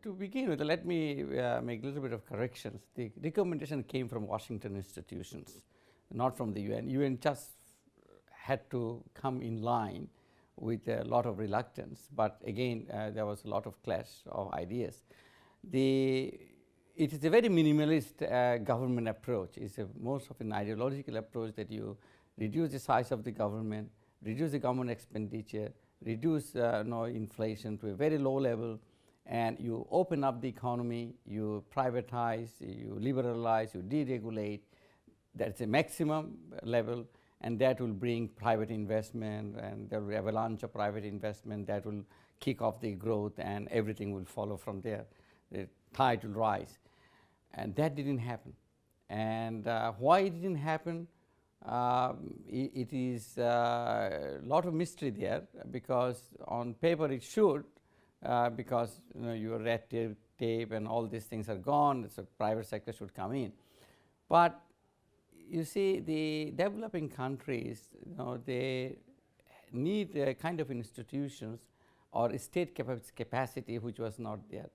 to begin with, let me make a little bit of corrections. The recommendation came from Washington institutions, not from the UN. UN just had to come in line with a lot of reluctance, but again there was a lot of clash of ideas. It is a very minimalist government approach. It's most of an ideological approach that you reduce the size of the government, reduce the government expenditure, reduce inflation to a very low level, and you open up the economy, you privatize, you liberalize, you deregulate. That's a maximum level, and that will bring private investment, and there will be an avalanche of private investment that will kick off the growth, and everything will follow from there. The tide will rise. And that didn't happen. And why it didn't happen? It is a lot of mystery there, because on paper it should, because your red tape and all these things are gone, so private sector should come in. But you see, the developing countries, they need a kind of institutions or state capacity which was not there.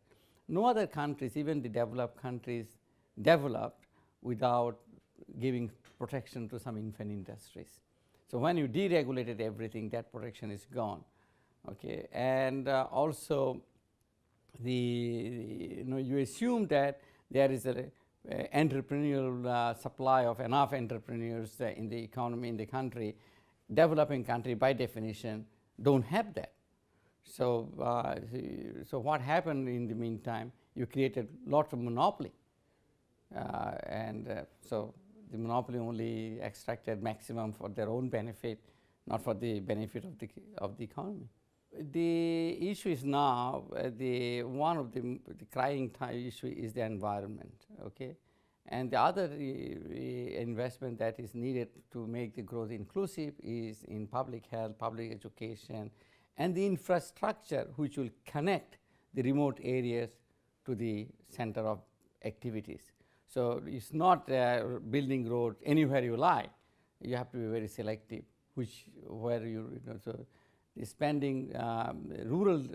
No other countries, even the developed countries, developed without giving protection to some infant industries. So when you deregulated everything, that protection is gone. Okay, and also you assume that there is a entrepreneurial supply of enough entrepreneurs in the economy in the country. Developing country by definition don't have that. So, so what happened in the meantime? You created lots of monopoly, so the monopoly only extracted maximum for their own benefit, not for the benefit of the economy. The issue is now one of the crying issue is the environment, okay, and the other investment that is needed to make the growth inclusive is in public health, public education, and the infrastructure which will connect the remote areas to the center of activities. So, it is not building road anywhere you like. You have to be very selective so the spending rural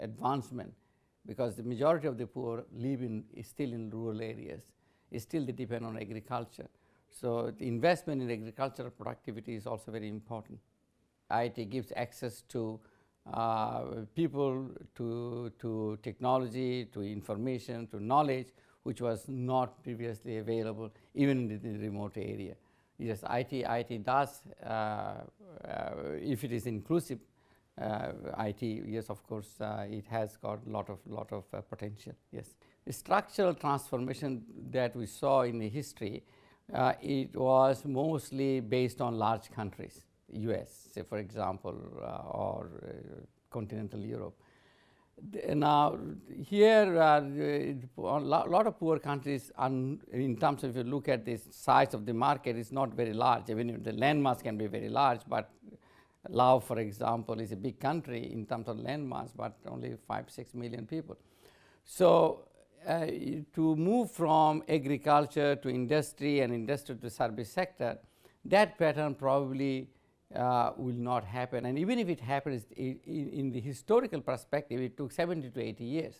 advancement, because the majority of the poor live still in rural areas, still they depend on agriculture. So, the investment in agricultural productivity is also very important. IT gives access to people, to technology, to information, to knowledge, which was not previously available even in the remote area. Yes, IT does, if it is inclusive IT, yes, of course, it has got a lot of potential, yes. The structural transformation that we saw in the history, it was mostly based on large countries. US, say for example, or continental Europe. Now, here a lot of poor countries, in terms of if you look at the size of the market, is not very large. Even if the landmass can be very large, but Laos, for example, is a big country in terms of landmass, but only 5–6 million people. So, to move from agriculture to industry and industry to service sector, that pattern probably will not happen, and even if it happens in the historical perspective, it took 70 to 80 years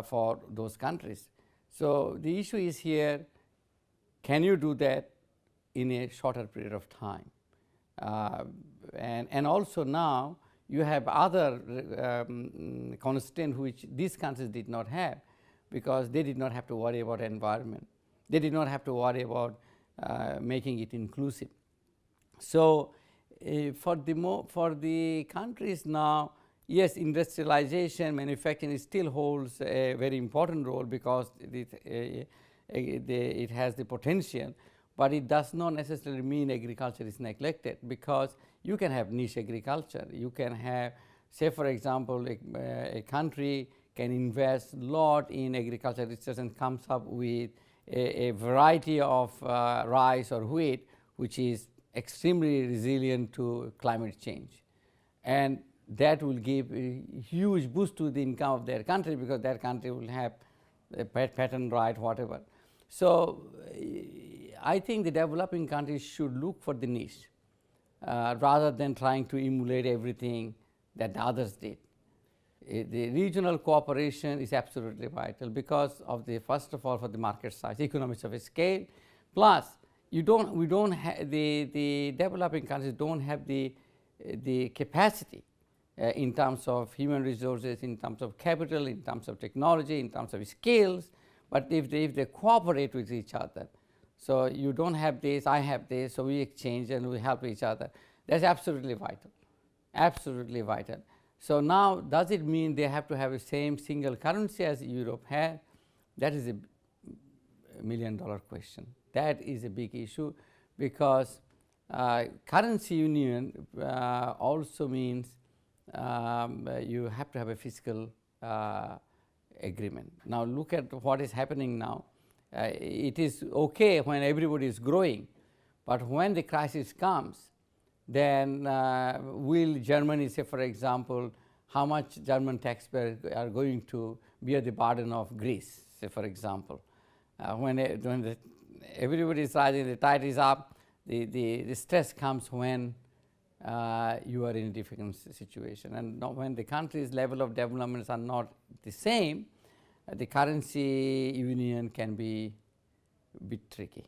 for those countries. So, the issue is here, can you do that in a shorter period of time? And also now you have other constraints which these countries did not have, because they did not have to worry about environment, they did not have to worry about making it inclusive. So, for the countries now, yes, industrialization, manufacturing still holds a very important role, because it has the potential, but it does not necessarily mean agriculture is neglected, because you can have niche agriculture. You can have, say for example, a country can invest a lot in agriculture research and comes up with a variety of rice or wheat which is extremely resilient to climate change, and that will give a huge boost to the income of their country, because their country will have a patent right, whatever. So, I think the developing countries should look for the niche rather than trying to emulate everything that the others did. The regional cooperation is absolutely vital because of the, first of all, for the market size, economies of scale, plus we don't have the developing countries don't have the capacity in terms of human resources, in terms of capital, in terms of technology, in terms of skills. But if they cooperate with each other, so you don't have this, I have this, so we exchange and we help each other. That's absolutely vital, absolutely vital. So now, does it mean they have to have the same single currency as Europe has? That is a $1 million question. That is a big issue, because currency union also means you have to have a fiscal agreement. Now, look at what is happening now. It is okay when everybody is growing, but when the crisis comes, then will Germany say, for example, how much German taxpayers are going to bear the burden of Greece, say for example. When everybody is rising, the tide is up, the stress comes when you are in a difficult situation. And when the country's level of developments are not the same, the currency union can be a bit tricky.